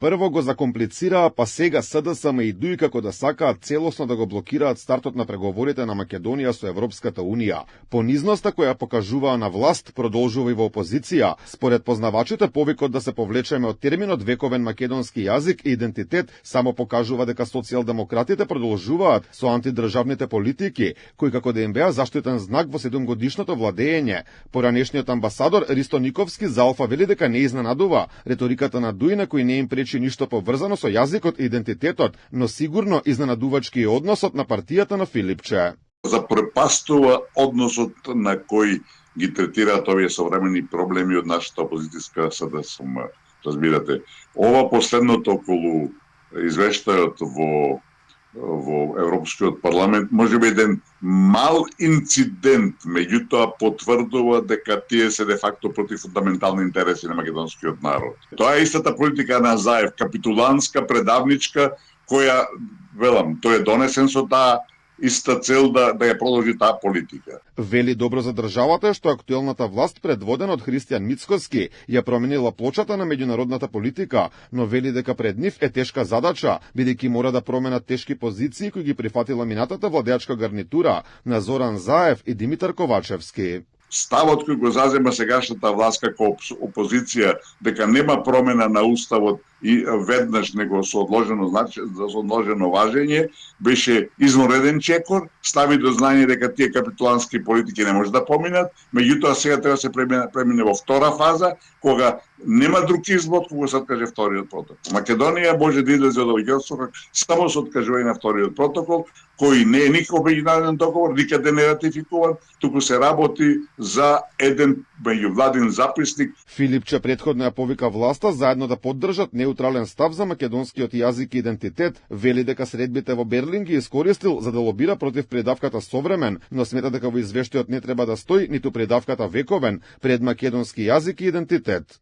Прво го закомплицираа, па сега СДСМ и ДУИ како да сакаат целосно да го блокираат стартот на преговорите на Македонија со Европската унија. Понизноста која покажуваа на власт продолжува и во опозиција. Според познавачите, повикот да се повлечеме од терминот вековен македонски јазик и идентитет само покажува дека социјалдемократите продолжуваат со антидржавните политики, кои како да им беа заштитен знак во 7-годишното владење. Поранешниот амбасадор Ристо Никовски за Алфа вели дека не изненадува риториката на ДУИ на кој не им пречи ништо поврзано со јазикот и идентитетот, но сигурно изненадувачки е односот на партијата на Филипче. Запрепастува односот на кој ги третираат овие современи проблеми од нашата опозицијска СДСМ. Разбирате, ова последното околу извештајот во Европскиот парламент може би еден мал инцидент, меѓутоа потврдува дека тие се де факто против фундаментални интереси на македонскиот народ. Тоа е истата политика на Заев, капитулантска, предавничка, која, велам, тој е донесен со таа иста цел да ја продолжи таа политика. Вели добро за државата што актуелната власт предводена од Христијан Мицкоски ја променила плочата на меѓународната политика, но вели дека пред нив е тешка задача, бидејќи мора да променат тешки позиции кои ги прифатила минатата владеачка гарнитура на Зоран Заев и Димитар Ковачевски. Ставот кој го зазема сегашната власт како опозиција дека нема промена на уставот и веднаш него со одложено важење, беше измореден чекор, стави до знање дека тие капитулантски политики не може да поминат, меѓутоа сега треба да се премине во втора фаза, кога нема друг избор кога се откаже вториот протокол. Македонија може да излезе од овој само со откажување на вториот протокол, кој не е никаков меѓународен договор, никаде не ратификуван, туку се работи за еден меѓувладин записник. Филипче претходно ја повика власта заедно да поддржат неутрален став за македонскиот јазик и идентитет, вели дека средбите во Берлин ги искористил за да лобира против предавката Современ, но смета дека во извештајот не треба да стои ниту предавката Вековен пред македонски јазик и идентитет.